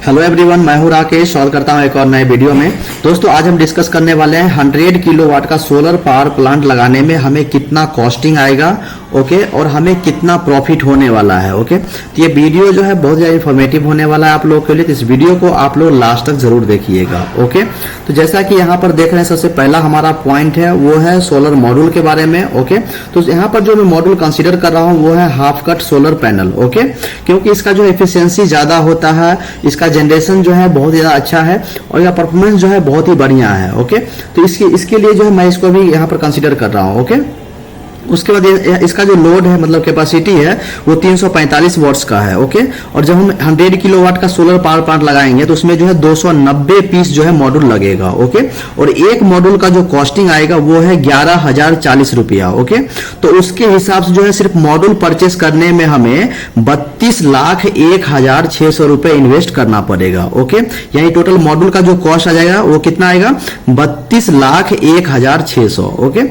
Hello everyone, मैं हूं Rakesh. Solve करता हूं एक और नए वीडियो में। दोस्तों आज हम डिस्कस करने वाले हैं 100 किलोवाट का सोलर पावर प्लांट लगाने में हमें कितना कॉस्टिंग आएगा, ओके, और हमें कितना प्रॉफिट होने वाला है। ओके, तो ये वीडियो जो है बहुत ज़्यादा इन्फॉर्मेटिव होने वाला है आप लोगों के लिए, तो इस वीडियो को आप लोग लास्ट तक जरूर देखिएगा। ओके, तो जैसा कि यहाँ पर देख रहे हैं, सबसे पहला हमारा पॉइंट है वो है सोलर मॉड्यूल के बारे में। ओके, तो यहाँ पर जो मैं मॉड्यूल कंसिडर कर रहा हूँ वो है half cut solar panel. Okay, क्योंकि इसका जो एफिशिएंसी ज्यादा होता है, इसका जनरेशन जो है बहुत ज्यादा अच्छा है और यह परफॉर्मेंस जो है बहुत ही बढ़िया है। ओके, तो इसके लिए जो है मैं इसको भी यहाँ पर कंसिडर कर रहा हूँ। ओके, उसके बाद इसका जो लोड है, मतलब कैपेसिटी है, वो 345 वॉट्स का है। ओके, और जब हम 100 किलोवाट का सोलर पावर प्लांट लगाएंगे तो उसमें जो है 290 पीस जो है मॉड्यूल लगेगा। ओके, और एक मॉड्यूल का जो कॉस्टिंग आएगा वो है 11,040 रुपया। ओके, तो उसके हिसाब से जो है सिर्फ मॉड्यूल परचेस करने में हमें 32,01,600 रुपए इन्वेस्ट करना पड़ेगा। ओके, यानी टोटल मॉड्यूल का जो कॉस्ट आ जाएगा वो कितना आएगा, 32,01,600। ओके,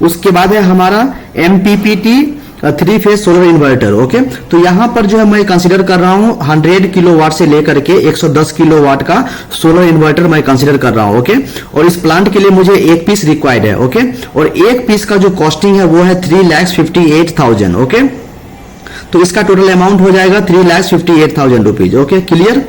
उसके बाद है हमारा MPPT 3 phase solar inverter. Okay, तो यहां पर जो है मैं कंसीडर कर रहा हूं 100 किलोवाट से लेकर के 110 किलोवाट का सोलर इन्वर्टर मैं कंसीडर कर रहा हूं। ओके, और इस प्लांट के लिए मुझे एक पीस रिक्वायर्ड है। ओके, और एक पीस का जो कॉस्टिंग है वो है 3,58,000। ओके, तो इसका टोटल अमाउंट हो जाएगा 3,58,000 रुपीज। Okay, clear.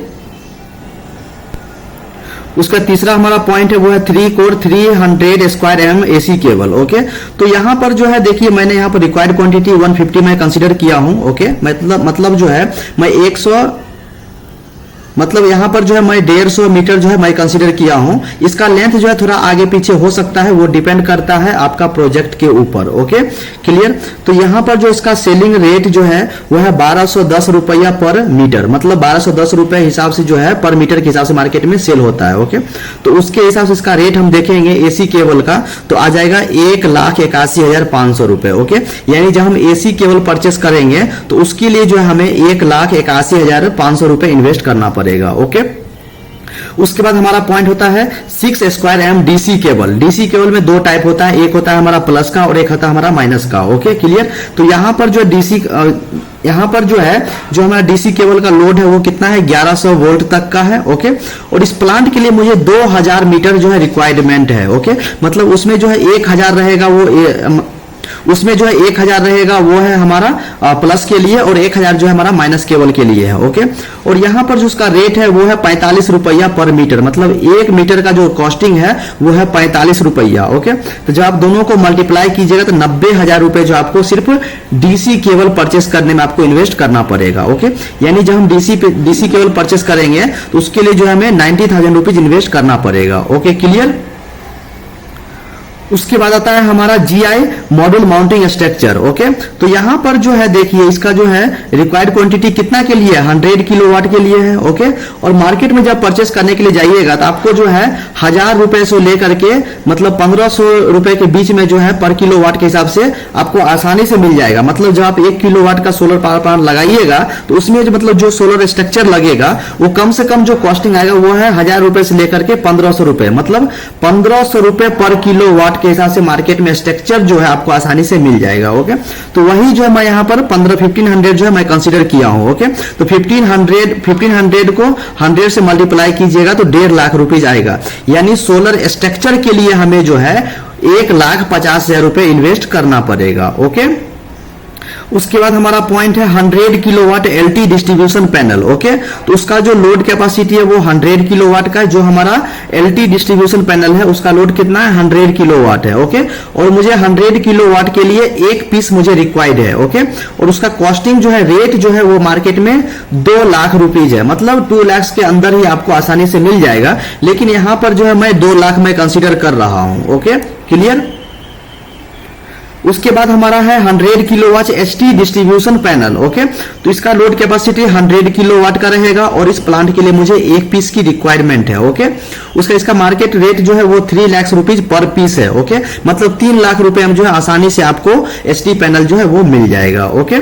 उसका तीसरा हमारा पॉइंट है वो है 3 core 300 square M AC cable. Okay, तो यहां पर जो है देखिए, मैंने यहां पर रिक्वायर्ड क्वांटिटी 150 में कंसीडर किया हूं। ओके, मतलब जो है मैं 100, मतलब यहां पर जो है मैं 150 मीटर जो है मैं कंसीडर किया हूं। इसका लेंथ जो है थोड़ा आगे पीछे हो सकता है, वो डिपेंड करता है आपका प्रोजेक्ट के ऊपर। Okay, clear. तो यहां पर जो इसका सेलिंग रेट जो है वो है 1210 रुपया पर मीटर, मतलब 1210 रुपए हिसाब से जो है पर मीटर के हिसाब से मार्केट में सेल होता है। ओके, तो उसके हिसाब से इसका रेट हम देखेंगे एसी केबल का, तो आ जाएगा 1,81,500 रुपए। ओके, यानी जब हम एसी केबल परचेस करेंगे तो उसके लिए जो है हमें 1,81,500 रुपए इन्वेस्ट करना पड़ेगा। ओके, उसके बाद हमारा पॉइंट होता है 6 square M DC cable. DC cable में दो टाइप होता है, एक होता है हमारा प्लस का और एक होता है हमारा माइनस का। Okay, clear. तो यहां पर जो डीसी यहां पर जो है जो हमारा डीसी केबल का लोड है वो कितना है, 1100 वोल्ट तक का है। ओके, और इस प्लांट के लिए मुझे 2000 मीटर जो है रिक्वायरमेंट है। ओके, मतलब उसमें जो है 1000 रहेगा, उसमें जो है 1000 रहेगा वो है हमारा प्लस के लिए और 1000 जो है हमारा माइनस केबल के लिए है। ओके, और यहां पर जो उसका रेट है वो है 45 रुपया पर मीटर, मतलब 1 मीटर का जो कॉस्टिंग है वो है 45 रुपया। ओके, तो जब आप दोनों को मल्टीप्लाई कीजिएगा तो 90,000 रुपए जो आपको सिर्फ डीसी केबल परचेस करने में आपको इन्वेस्ट करना पड़ेगा। ओके, यानी जब हम डीसी केबल परचेस करेंगे तो उसके लिए जो है हमें 90,000 रुपीज इन्वेस्ट करना पड़ेगा। Okay, clear. उसके बाद आता है हमारा GI module mounting structure. Okay, तो यहां पर जो है देखिए इसका जो है रिक्वायर्ड क्वांटिटी कितना के लिए है, 100 किलोवाट के लिए है। ओके, और मार्केट में जब परचेस करने के लिए जाइएगा तो आपको जो है 1000 रुपए से लेकर के मतलब 1500 रुपए के बीच में जो है पर किलोवाट के हिसाब से आपको आसानी से मिल जाएगा। मतलब जब आप 1 किलोवाट का सोलर पावर प्लांट लगाइएगा तो उसमें जो मतलब जो सोलर स्ट्रक्चर लगेगा वो कम से कम जो कॉस्टिंग आएगा वो है 1000 रुपए से लेकर के 1500 रुपए, मतलब 1500 रुपए पर किलोवाट के हिसाब से मार्केट में स्ट्रक्चर जो है आपको आसानी से मिल जाएगा। ओके, तो वही जो है मैं यहां पर 1500 जो है मैं कंसीडर किया हूं। ओके, तो 1500 को 100 से मल्टीप्लाई कीजिएगा तो 1.5 लाख रुपीज आएगा, यानी सोलर स्ट्रक्चर के लिए हमें जो है 1,50,000 रुपए इन्वेस्ट करना पड़ेगा। ओके, उसके बाद हमारा पॉइंट है 100 kilowatt LT distribution panel. Okay, तो उसका जो लोड कैपेसिटी है वो 100 किलोवाट का है। जो हमारा एलटी डिस्ट्रीब्यूशन पैनल है उसका लोड कितना है, 100 किलोवाट है। ओके, और मुझे 100 किलोवाट के लिए एक पीस मुझे रिक्वायर्ड है। ओके, और उसका कॉस्टिंग जो है, रेट जो है वो मार्केट में 2 लाख रुपीज है, मतलब 2 लाख के अंदर ही आपको आसानी से मिल जाएगा, लेकिन यहां पर जो है मैं 2 लाख में कंसीडर कर रहा हूं। Okay, clear. उसके बाद हमारा है 100 kilowatt HT distribution panel. Okay, तो इसका लोड कैपेसिटी 100 किलोवाट का रहेगा और इस प्लांट के लिए मुझे एक पीस की रिक्वायरमेंट है। ओके, इसका मार्केट रेट जो है वो 3 लाख रुपीज पर पीस है। ओके, मतलब 3 लाख रुपए में जो है आसानी से आपको एचटी पैनल जो है वो मिल जाएगा। ओके,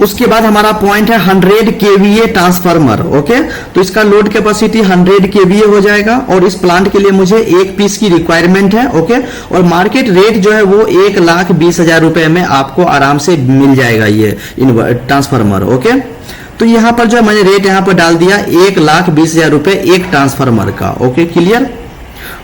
उसके बाद हमारा पॉइंट है 100 केवीए ट्रांसफार्मर। ओके, तो इसका लोड कैपेसिटी 100 केवीए हो जाएगा और इस प्लांट के लिए मुझे एक पीस की रिक्वायरमेंट है। ओके, और मार्केट रेट जो है वो 1,20,000 रुपए में आपको आराम से मिल जाएगा ये ट्रांसफार्मर। ओके, तो यहाँ पर जो है मैंने रेट यहाँ पर डाल दिया 1,20,000 रुपए एक ट्रांसफार्मर का। Okay, clear.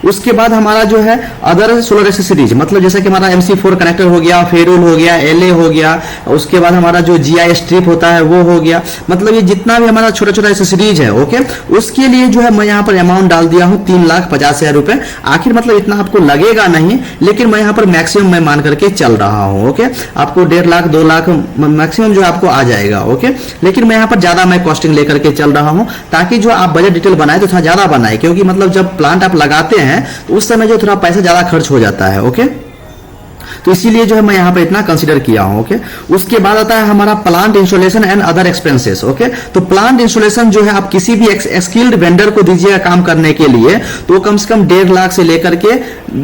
उसके बाद हमारा जो है अदर सोलर एक्सेसरीज, मतलब जैसे कि हमारा MC4 कनेक्टर हो गया, फेरुल हो गया, LA हो गया, उसके बाद हमारा जो GI स्ट्रिप होता है वो हो गया, मतलब ये जितना भी हमारा छोटा छोटा एक्सेसरीज है, ओके, उसके लिए जो है मैं यहाँ पर अमाउंट डाल दिया हूँ 3,50,000 रुपए। आखिर मतलब इतना आपको लगेगा नहीं, लेकिन मैं यहाँ पर मैक्सिमम मैं मान करके चल रहा हूँ। ओके, आपको 1.5 लाख 2 लाख मैक्सिमम जो आपको आ जाएगा। ओके, लेकिन मैं यहाँ पर ज्यादा मैं कॉस्टिंग लेकर के चल रहा हूँ, ताकि जो आप बजट डिटेल बनाए तो थोड़ा ज्यादा बनाए, क्योंकि मतलब जब प्लांट आप लगाते हैं तो उस समय जो थोड़ा पैसा ज्यादा खर्च हो जाता है। ओके, तो इसीलिए जो है मैं यहाँ पे इतना कंसीडर किया हूं। ओके, उसके बाद आता है हमारा plant installation and other expenses. Okay, तो प्लांट इंस्टॉलेशन जो है आप किसी भी स्किल्ड वेंडर को दीजिएगा काम करने के लिए, तो कम से कम 1.5 लाख से लेकर के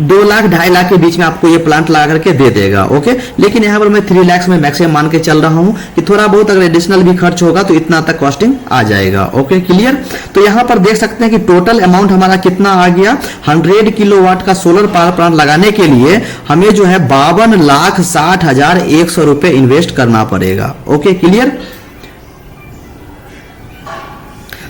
2 लाख 2.5 लाख के बीच में आपको ये प्लांट लगा करके दे देगा। ओके, लेकिन यहाँ पर मैं 3 लाख में मैक्सिमम मान के चल रहा हूँ कि थोड़ा बहुत अगर एडिशनल भी खर्च होगा तो इतना तक कॉस्टिंग आ जाएगा। Okay, clear. तो यहाँ पर देख सकते हैं कि टोटल अमाउंट हमारा कितना आ गया। 100 किलोवाट का सोलर पावर प्लांट लगाने के लिए हमें जो है 52,60,100 रुपए इन्वेस्ट करना पड़ेगा। Okay, clear.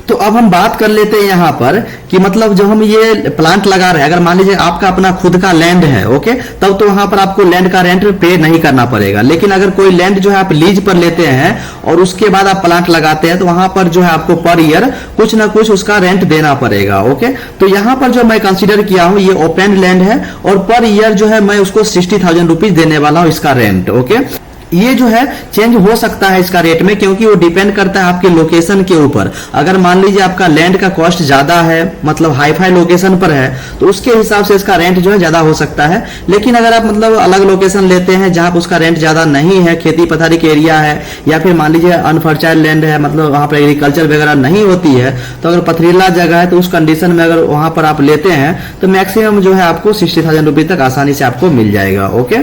तो अब हम बात कर लेते हैं यहाँ पर कि मतलब जब हम ये प्लांट लगा रहे हैं, अगर मान लीजिए आपका अपना खुद का लैंड है, ओके, तब तो वहां पर आपको लैंड का रेंट पे नहीं करना पड़ेगा। लेकिन अगर कोई लैंड जो है आप लीज पर लेते हैं और उसके बाद आप प्लांट लगाते हैं, तो वहां पर जो है आपको पर ईयर कुछ ना कुछ उसका रेंट देना पड़ेगा। ओके, तो यहाँ पर जो मैं कंसिडर किया हूँ ये ओपन लैंड है और पर ईयर जो है मैं उसको 60,000 रुपीज देने वाला हूँ इसका रेंट। ओके, ये जो है चेंज हो सकता है इसका रेट में, क्योंकि वो डिपेंड करता है आपके लोकेशन के ऊपर। अगर मान लीजिए आपका लैंड का कॉस्ट ज्यादा है, मतलब हाई फाई लोकेशन पर है, तो उसके हिसाब से इसका रेंट जो है ज्यादा हो सकता है। लेकिन अगर आप मतलब अलग लोकेशन लेते हैं जहां पर उसका रेंट ज्यादा नहीं है, खेती पथारी के एरिया है, या फिर मान लीजिए अनफर्टाइल लैंड है, मतलब वहां पर एग्रीकल्चर वगैरह नहीं होती है, तो अगर पथरीला जगह है तो उस कंडीशन में अगर वहां पर आप लेते हैं तो मैक्सिमम जो है आपको 60,000 रुपए तक आसानी से आपको मिल जाएगा। ओके,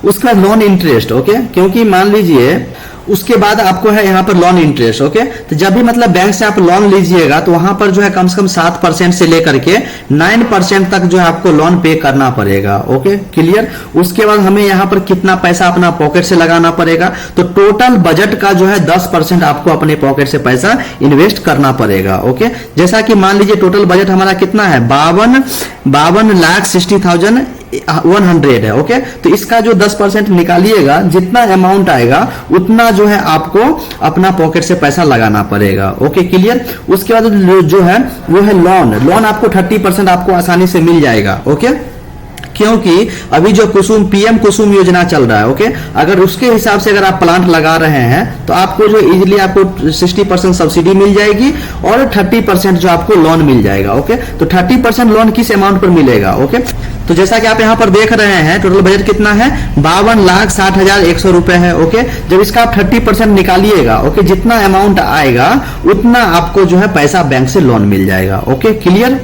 उसका लोन इंटरेस्ट। ओके, क्योंकि मान लीजिए उसके बाद आपको है यहाँ पर लोन इंटरेस्ट। ओके, तो जब भी मतलब बैंक से आप लोन लीजिएगा तो वहां पर जो है कम से कम 7% से लेकर के 9% तक जो है आपको लोन पे करना पड़ेगा। Okay, clear. उसके बाद हमें यहाँ पर कितना पैसा अपना पॉकेट से लगाना पड़ेगा, तो टोटल बजट का जो है 10% आपको अपने पॉकेट से पैसा इन्वेस्ट करना पड़ेगा। ओके, जैसा कि मान लीजिए टोटल बजट हमारा कितना है 52,60,100 है। ओके, तो इसका जो 10% निकालिएगा, जितना अमाउंट आएगा उतना जो है आपको अपना पॉकेट से पैसा लगाना पड़ेगा। Okay, clear. उसके बाद जो है वो है लोन आपको 30% आपको आसानी से मिल जाएगा। ओके, क्योंकि अभी जो PM कुसुम योजना चल रहा है, ओके, अगर उसके हिसाब से अगर आप प्लांट लगा रहे हैं तो आपको जो इजीली आपको 60% सब्सिडी मिल जाएगी और 30% जो आपको लोन मिल जाएगा। ओके, तो 30% लोन किस अमाउंट पर मिलेगा। ओके, तो जैसा कि आप यहाँ पर देख रहे हैं टोटल बजट कितना है 52,60,100 रुपए है। ओके, जब इसका आप 30% निकालिएगा, ओके, जितना अमाउंट आएगा उतना आपको जो है पैसा बैंक से लोन मिल जाएगा। Okay, clear.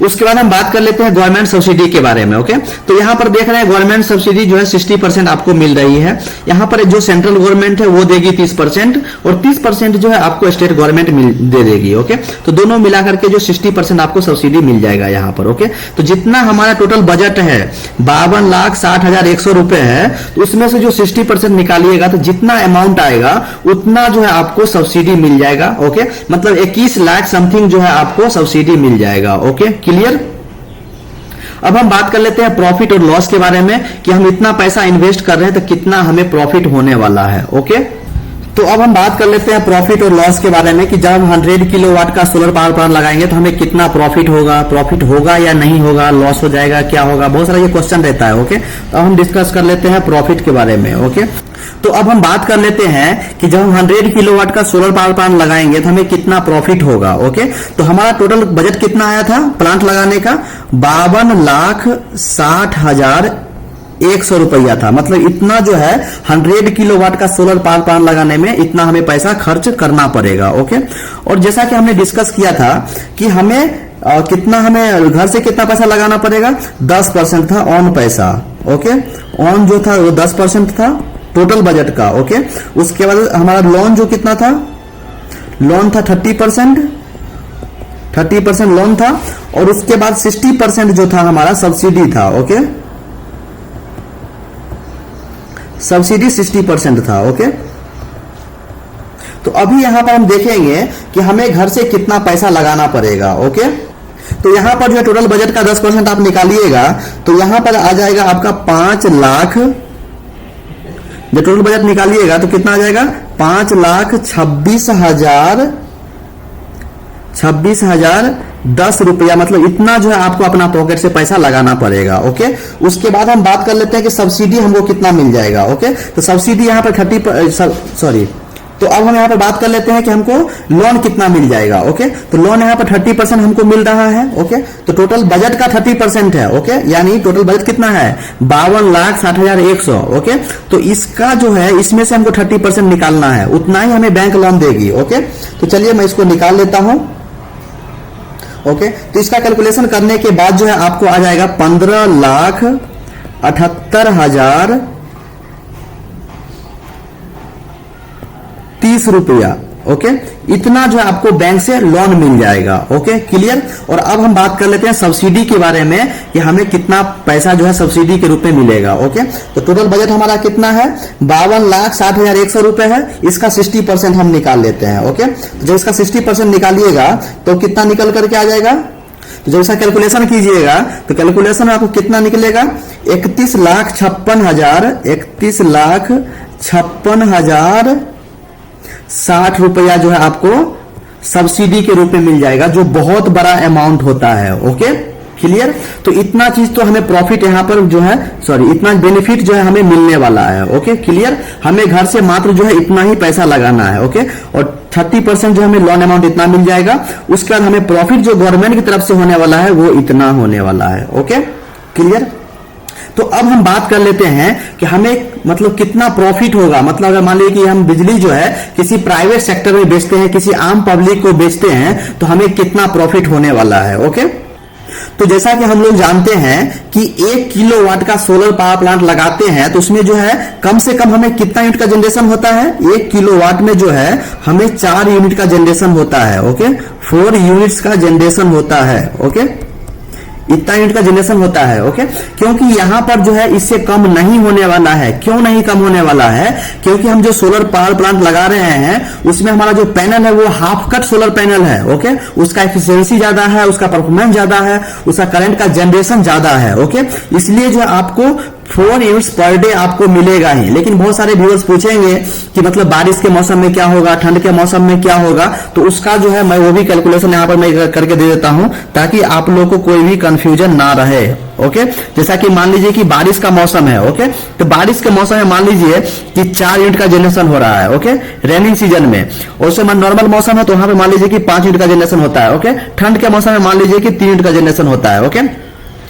उसके बाद हम बात कर लेते हैं गवर्नमेंट सब्सिडी के बारे में। ओके, तो यहाँ पर देख रहे हैं गवर्नमेंट सब्सिडी जो है 60% आपको मिल रही है। यहाँ पर जो सेंट्रल गवर्नमेंट है वो देगी 30% और 30% जो है आपको स्टेट गवर्नमेंट दे देगी। ओके, तो दोनों मिलाकर के जो 60% आपको सब्सिडी मिल जाएगा यहाँ पर। ओके, तो जितना हमारा टोटल बजट है 52,60,100 रुपए है, तो उसमें से जो 60% निकालिएगा तो जितना अमाउंट आएगा उतना जो है आपको सब्सिडी मिल जाएगा। ओके, मतलब 21 लाख समथिंग जो है आपको सब्सिडी मिल जाएगा। Okay, clear. अब हम बात कर लेते हैं प्रॉफिट और लॉस के बारे में कि हम इतना पैसा इन्वेस्ट कर रहे हैं तो कितना हमें प्रॉफिट होने वाला है। ओके, तो अब हम बात कर लेते हैं प्रॉफिट और लॉस के बारे में कि जब हम 100 किलोवाट का सोलर पावर प्लांट लगाएंगे तो हमें कितना प्रॉफिट होगा या नहीं होगा, लॉस हो जाएगा, क्या होगा, बहुत सारा ये क्वेश्चन रहता है। ओके, तो हम डिस्कस कर लेते हैं प्रॉफिट के बारे में। ओके, तो अब हम बात कर लेते हैं कि जब हम 100 किलोवाट का सोलर पावर प्लांट लगाएंगे तो हमें कितना प्रॉफिट होगा। ओके, तो हमारा टोटल बजट कितना आया था प्लांट लगाने का 52,60,100 रुपया था। मतलब इतना जो है 100 किलोवाट का सोलर पावर प्लांट लगाने में इतना हमें पैसा खर्च करना पड़ेगा। ओके, और जैसा कि हमने डिस्कस किया था कि हमें कितना हमें घर से कितना पैसा लगाना पड़ेगा 10% था ऑन पैसा। ओके, ऑन जो था वो 10% था टोटल बजट का। ओके, उसके बाद हमारा लोन जो कितना था, लोन था 30% लोन था और उसके बाद 60% जो था हमारा सब्सिडी था। ओके, सब्सिडी 60% था। ओके, तो अभी यहाँ पर हम देखेंगे कि हमें घर से कितना पैसा लगाना पड़ेगा। ओके, तो यहाँ पर जो है टोटल बजट का 10% आप निकालिएगा तो यहाँ पर आ जाएगा आपका 5 लाख। जब टोटल बजट निकालिएगा तो कितना आ जाएगा? 5,26,010 रुपया, मतलब इतना जो है आपको अपना पॉकेट से पैसा लगाना पड़ेगा। ओके, उसके बाद हम बात कर लेते हैं कि सब्सिडी हमको कितना मिल जाएगा। ओके, तो सब्सिडी यहाँ पर 30, तो अब हम यहाँ पर बात कर लेते हैं कि हमको लोन कितना मिल जाएगा। ओके, तो लोन यहाँ पर 30% हमको मिल रहा है। ओके, तो टोटल बजट का 30% है। ओके, यानी टोटल बजट कितना है? 52,60,100। ओके, तो इसका जो है इसमें से हमको 30% निकालना है, उतना ही हमें बैंक लोन देगी। ओके, तो चलिए मैं इसको निकाल लेता हूं। ओके, तो इसका कैलकुलेशन करने के बाद जो है आपको आ जाएगा 15,78,030 रुपया। ओके, इतना जो है आपको बैंक से लोन मिल जाएगा। Okay, clear. और अब हम बात कर लेते हैं सब्सिडी के बारे में कि हमें कितना पैसा जो है सब्सिडी के रूप में मिलेगा। ओके, तो टोटल बजट हमारा कितना है? 52,60,100 रुपए है। इसका 60% हम निकाल लेते हैं। ओके, तो जब इसका 60% निकालिएगा तो कितना निकल करके आ जाएगा? तो जब इसका कैलकुलेशन कीजिएगा तो कैलकुलेशन आपको कितना निकलेगा? 31,56,060 रुपया जो है आपको सब्सिडी के रूप में मिल जाएगा, जो बहुत बड़ा अमाउंट होता है। Okay, clear. तो इतना चीज तो हमें प्रॉफिट यहाँ पर जो है इतना बेनिफिट जो है हमें मिलने वाला है। Okay, clear. हमें घर से मात्र जो है इतना ही पैसा लगाना है। ओके, और 30% जो हमें लोन अमाउंट इतना मिल जाएगा। उसके बाद हमें प्रॉफिट जो गवर्नमेंट की तरफ से होने वाला है वो इतना होने वाला है। Okay, clear. तो अब हम बात कर लेते हैं कि हमें मतलब कितना प्रॉफिट होगा। मतलब अगर मान लीजिए कि हम बिजली जो है किसी प्राइवेट सेक्टर में बेचते हैं, किसी आम पब्लिक को बेचते हैं, तो हमें कितना प्रॉफिट होने वाला है। ओके, तो जैसा कि हम लोग जानते हैं कि 1 किलोवाट का सोलर पावर प्लांट लगाते हैं तो उसमें जो है कम से कम हमें कितना यूनिट का जनरेशन होता है? 1 किलोवाट में जो है हमें 4 यूनिट का जनरेशन होता है। ओके, 4 यूनिट्स का जनरेशन होता है। ओके, इतना यूनिट का जनरेशन होता है। ओके, क्योंकि यहां पर जो है इससे कम नहीं होने वाला है। क्यों नहीं कम होने वाला है? क्योंकि हम जो सोलर पावर प्लांट लगा रहे हैं उसमें हमारा जो पैनल है वो हाफ कट सोलर पैनल है। ओके, उसका एफिशिएंसी ज्यादा है, उसका परफॉर्मेंस ज्यादा है, उसका करंट का जनरेशन ज्यादा है। ओके, इसलिए जो आपको 4 यूनिट्स पर डे आपको मिलेगा ही। लेकिन बहुत सारे व्यूअर्स पूछेंगे कि मतलब बारिश के मौसम में क्या होगा, ठंड के मौसम में क्या होगा, तो उसका जो है मैं वो भी कैलकुलेशन यहाँ पर मैं करके दे देता हूं ताकि आप लोगों को कोई भी कंफ्यूजन ना रहे। ओके, जैसा कि मान लीजिए कि बारिश का मौसम है। ओके, तो बारिश के मौसम में मान लीजिए कि 4 यूनिट का जनरेशन हो रहा है। ओके, रेनिंग सीजन में। और उससे नॉर्मल मौसम है तो वहां पर मान लीजिए कि 5 यूनिट का जनरेशन होता है। ओके, ठंड के मौसम में मान लीजिए कि 3 यूनिट का जनरेशन होता है। ओके,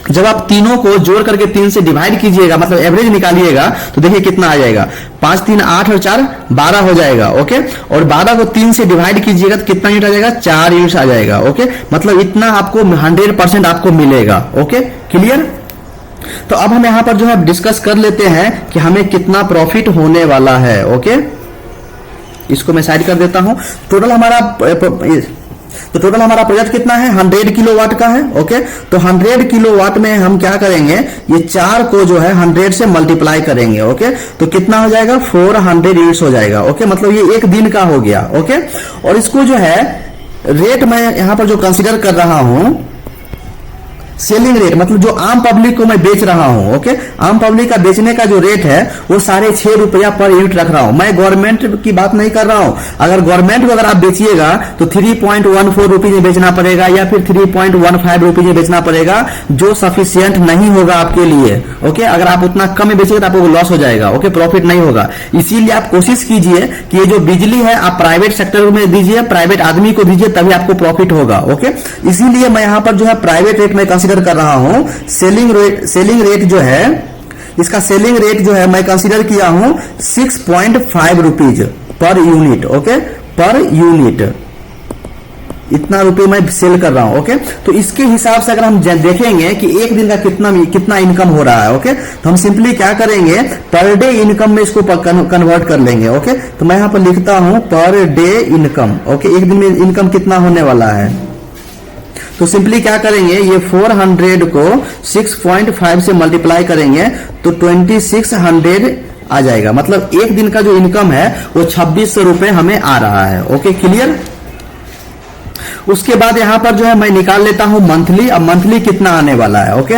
जब आप तीनों को जोड़ करके 3 से डिवाइड कीजिएगा, मतलब एवरेज निकालिएगा, तो देखिए कितना आ जाएगा। 5 3 8 और 4 12 हो जाएगा। ओके, और 12 को 3 से डिवाइड कीजिएगा तो कितना यूनिट आ जाएगा? 4 यूनिट आ जाएगा। ओके, मतलब इतना आपको 100% आपको मिलेगा। Okay, clear. तो अब हम यहां पर जो है डिस्कस कर लेते हैं कि हमें कितना प्रॉफिट होने वाला है। ओके, इसको मैं साइड कर देता हूं। टोटल हमारा प्रोजेक्ट कितना है? 100 किलोवाट का है। ओके, तो 100 किलोवाट में हम क्या करेंगे? ये 4 को जो है 100 से मल्टीप्लाई करेंगे। ओके, तो कितना हो जाएगा? 400 यूनिट्स हो जाएगा। ओके, मतलब ये 1 दिन का हो गया। ओके, और इसको जो है रेट मैं यहां पर जो कंसीडर कर रहा हूं, सेलिंग रेट, मतलब जो आम पब्लिक को मैं बेच रहा हूं। ओके, आम पब्लिक का बेचने का जो रेट है वो 6.5 रुपया पर यूनिट रख रहा हूं। मैं गवर्नमेंट की बात नहीं कर रहा हूं। अगर गवर्नमेंट को अगर आप बेचिएगा तो 3.14 रुपीज में बेचना पड़ेगा या फिर 3.15 रुपीज में बेचना पड़ेगा, जो सफिशियंट नहीं होगा आपके लिए। ओके, अगर आप उतना कम में बेचेंगे तो आपको लॉस हो जाएगा। ओके, प्रॉफिट नहीं होगा। इसीलिए आप कोशिश कीजिए कि ये जो बिजली है आप प्राइवेट सेक्टर में दीजिए, प्राइवेट आदमी को दीजिए, तभी आपको प्रॉफिट होगा। ओके, इसीलिए मैं यहां पर जो है प्राइवेट रेट में कंसीडर कर रहा हूं। सेलिंग रेट जो है, इसका सेलिंग रेट जो है मैं कंसीडर किया हूं 6.5 rupees per unit. Okay, per unit इतना रुपए मैं सेल कर रहा हूं। ओके, तो इसके हिसाब से अगर हम देखेंगे कि एक दिन का कितना इनकम हो रहा है, ओके, तो हम सिंपली क्या करेंगे? पर डे इनकम में इसको कन्वर्ट कर लेंगे। ओके, तो मैं यहां पर लिखता हूं पर डे इनकम। ओके, एक दिन में इनकम कितना होने वाला है? तो सिंपली क्या करेंगे? ये 400 को 6.5 से मल्टीप्लाई करेंगे तो 2600 आ जाएगा। मतलब एक दिन का जो इनकम है वो 2600 रुपए हमें आ रहा है। Okay, clear. उसके बाद यहां पर जो है मैं निकाल लेता हूं मंथली। अब मंथली कितना आने वाला है। ओके,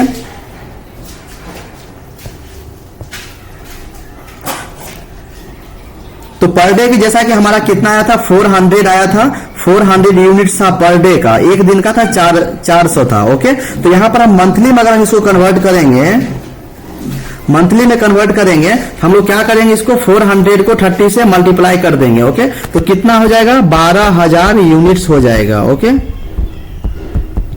तो पर डे की जैसा कि हमारा कितना आया था, 400 आया था, 400 यूनिट्स था पर डे का, एक दिन का था 400 था। ओके, तो यहां पर हम मंथली में अगर हम इसको कन्वर्ट करेंगे, मंथली में कन्वर्ट करेंगे, हम लोग क्या करेंगे, इसको 400 को 30 से मल्टीप्लाई कर देंगे। ओके, तो कितना हो जाएगा, 12,000 यूनिट्स हो जाएगा। Okay,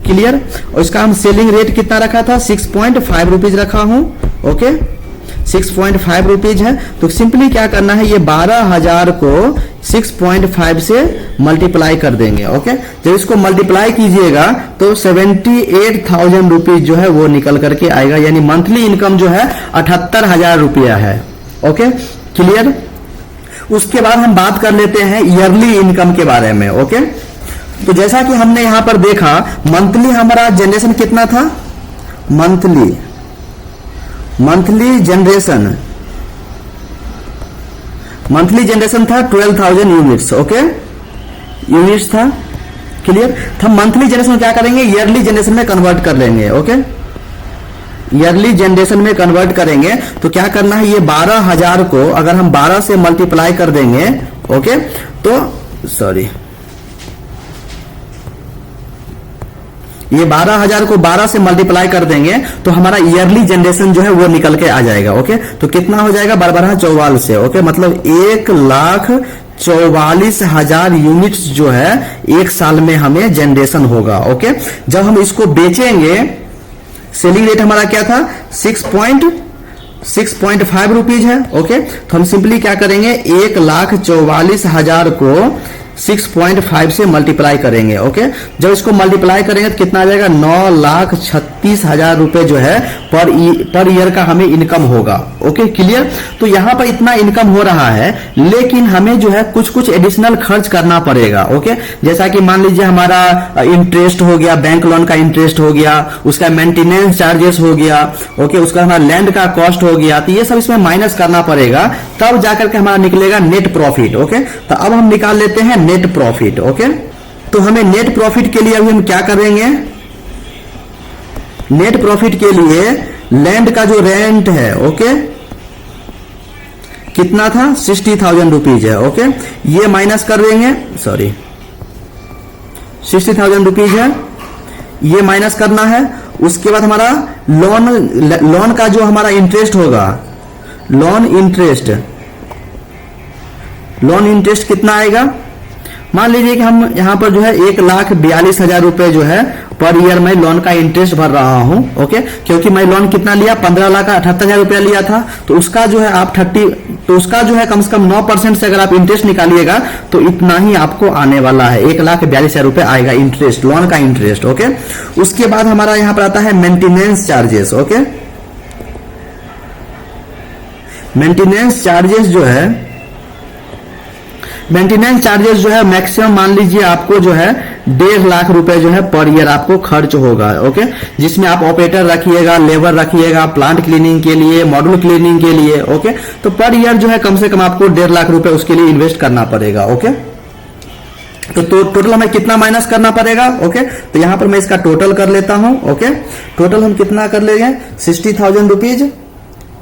clear. और इसका हम सेलिंग रेट कितना रखा था, 6.5 रुपीज रखा हूं। ओके, 6.5 रुपीज है। तो सिंपली क्या करना है, ये 12,000 को 6.5 से मल्टीप्लाई कर देंगे। ओके, जब इसको मल्टीप्लाई कीजिएगा तो 78,000 रुपीज जो है वो निकल करके आएगा, यानी मंथली इनकम जो है 78,000 रुपया है। Okay, clear. उसके बाद हम बात कर लेते हैं ईयरली इनकम के बारे में। ओके, तो जैसा कि हमने यहां पर देखा, मंथली हमारा जनरेशन कितना था, मंथली जनरेशन था 12,000 यूनिट्स। ओके, यूनिट्स था, क्लियर। तो हम मंथली जनरेशन क्या करेंगे, ईयरली जनरेशन में कन्वर्ट कर लेंगे। ओके, ईयरली जनरेशन में कन्वर्ट करेंगे तो क्या करना है, ये 12,000 को अगर हम 12 से मल्टीप्लाई कर देंगे, ओके, तो सॉरी, ये 12,000 को 12 से मल्टीप्लाई कर देंगे तो हमारा ईयरली जनरेशन जो है वो निकल के आ जाएगा। ओके, तो कितना हो जाएगा, 12,44 से। ओके, मतलब 1,44,000 यूनिट्स जो है एक साल में हमें जनरेशन होगा। ओके, जब हम इसको बेचेंगे, सेलिंग रेट हमारा क्या था, 6.5 रुपीज है। ओके, तो हम सिंपली क्या करेंगे, 1,44,000 को 6.5 से मल्टीप्लाई करेंगे। ओके, जब इसको मल्टीप्लाई करेंगे तो कितना आ जाएगा, 9,36,000 रुपए जो है पर ईयर का हमें इनकम होगा। Okay, clear. तो यहां पर इतना इनकम हो रहा है, लेकिन हमें जो है कुछ कुछ एडिशनल खर्च करना पड़ेगा। ओके, जैसा कि मान लीजिए हमारा इंटरेस्ट हो गया, बैंक लोन का इंटरेस्ट हो गया, उसका मेंटेनेंस चार्जेस हो गया। ओके, उसका हमारा लैंड का कॉस्ट हो गया, तो ये सब इसमें माइनस करना पड़ेगा, तब जाकर के हमारा निकलेगा नेट प्रॉफिट। ओके, तो अब हम निकाल लेते हैं नेट प्रॉफिट। ओके, तो हमें नेट प्रॉफिट के लिए अभी हम क्या करेंगे, नेट प्रॉफिट के लिए लैंड का जो रेंट है, ओके, कितना था, 60,000 रुपीज है। ओके, ये माइनस कर देंगे, सॉरी, 60,000 रुपीज है, ये माइनस करना है। उसके बाद हमारा लोन का जो हमारा इंटरेस्ट होगा, लोन इंटरेस्ट कितना आएगा, मान लीजिए कि हम यहां पर जो है 1,42,000 रुपए जो है पर ईयर में लोन का इंटरेस्ट भर रहा हूं। ओके, क्योंकि मैं लोन कितना लिया, 15,78,000 रुपया लिया था, तो उसका जो है आप 30, तो उसका जो है कम से कम 9% से अगर आप इंटरेस्ट निकालिएगा तो इतना ही आपको आने वाला है, 1,42,000 रुपए आएगा इंटरेस्ट, लोन का इंटरेस्ट। ओके, उसके बाद हमारा यहां पर आता है maintenance charges. Okay, maintenance charges जो है मैक्सिमम मान लीजिए आपको जो है 1.5 लाख रुपए जो है पर ईयर आपको खर्च होगा। ओके, जिसमें आप ऑपरेटर रखिएगा, लेबर रखिएगा, प्लांट क्लीनिंग के लिए, मॉड्यूल क्लीनिंग के लिए। ओके, तो पर ईयर जो है कम से कम आपको 1.5 लाख रुपए उसके लिए इन्वेस्ट करना पड़ेगा। ओके, तो टोटल हमें कितना माइनस करना पड़ेगा। ओके, तो यहां पर मैं इसका टोटल कर लेता हूं। ओके, टोटल हम कितना कर लेंगे, 60,000 रुपीज।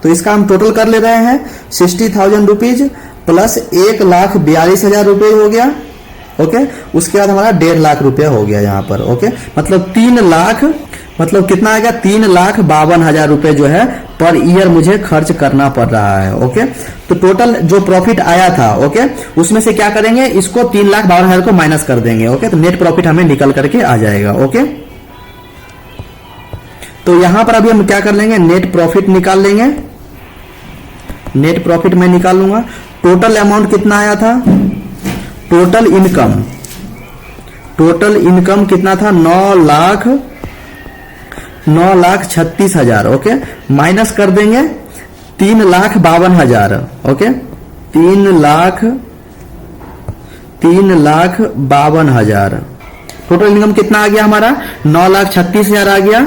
तो इसका हम टोटल कर ले रहे हैं 60,000 रुपीज प्लस 1,42,000 रुपए हो गया। ओके, उसके बाद हमारा 1.5 लाख रुपया हो गया यहाँ पर। ओके, मतलब 3 लाख, मतलब कितना आ गया, 3,52,000 रुपए जो है पर ईयर मुझे खर्च करना पड़ रहा है। ओके, तो टोटल जो प्रॉफिट आया था, ओके, उसमें से क्या करेंगे, इसको 3,52,000 को माइनस कर देंगे। ओके, तो नेट प्रॉफिट हमें निकल करके आ जाएगा। ओके, तो यहां पर अभी हम क्या कर लेंगे, नेट प्रॉफिट निकाल लेंगे। नेट प्रॉफिट में निकालूंगा, टोटल अमाउंट कितना आया था, टोटल इनकम कितना था, 9,36,000। ओके, माइनस कर देंगे 3,52,000। ओके, 3,52,000 टोटल इनकम कितना आ गया हमारा, 9,36,000 आ गया।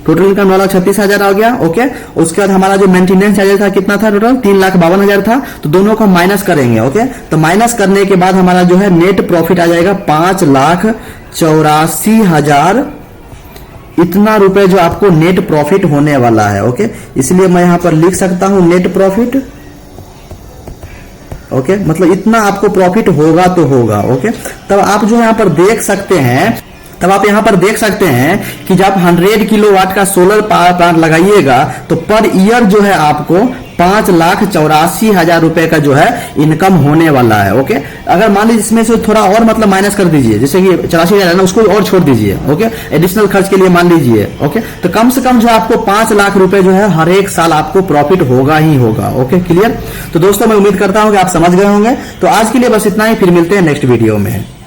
टोटल इनकम 9,36,000 आ गया। ओके, उसके बाद हमारा जो मेंटेनेंस चार्जेस था कितना था, टोटल 3,52,000 था। तो दोनों को माइनस करेंगे। ओके, तो माइनस करने के बाद हमारा जो है नेट प्रॉफिट आ जाएगा 5,84,000 इतना रुपए जो आपको नेट प्रॉफिट होने वाला है। ओके, इसलिए मैं यहां पर लिख सकता हूं नेट प्रॉफिट। ओके, मतलब इतना आपको प्रॉफिट होगा तो होगा। ओके, तब आप जो यहां पर देख सकते हैं, तब आप यहां पर देख सकते हैं कि जब 100 किलोवाट का सोलर पावर प्लांट लगाइएगा तो पर ईयर जो है आपको 5,84,000 रुपए का जो है इनकम होने वाला है। ओके, अगर मान लीजिए इसमें से थोड़ा और मतलब माइनस कर दीजिए, जैसे कि 84,000 है ना, उसको और छोड़ दीजिए। ओके, एडिशनल खर्च के लिए मान लीजिए। ओके, तो कम से कम जो आपको 5 लाख रुपए जो है हर एक साल आपको प्रॉफिट होगा ही होगा। Okay, clear. तो दोस्तों मैं उम्मीद करता हूं कि आप समझ गए होंगे। तो आज के लिए बस इतना ही, फिर मिलते हैं नेक्स्ट वीडियो में।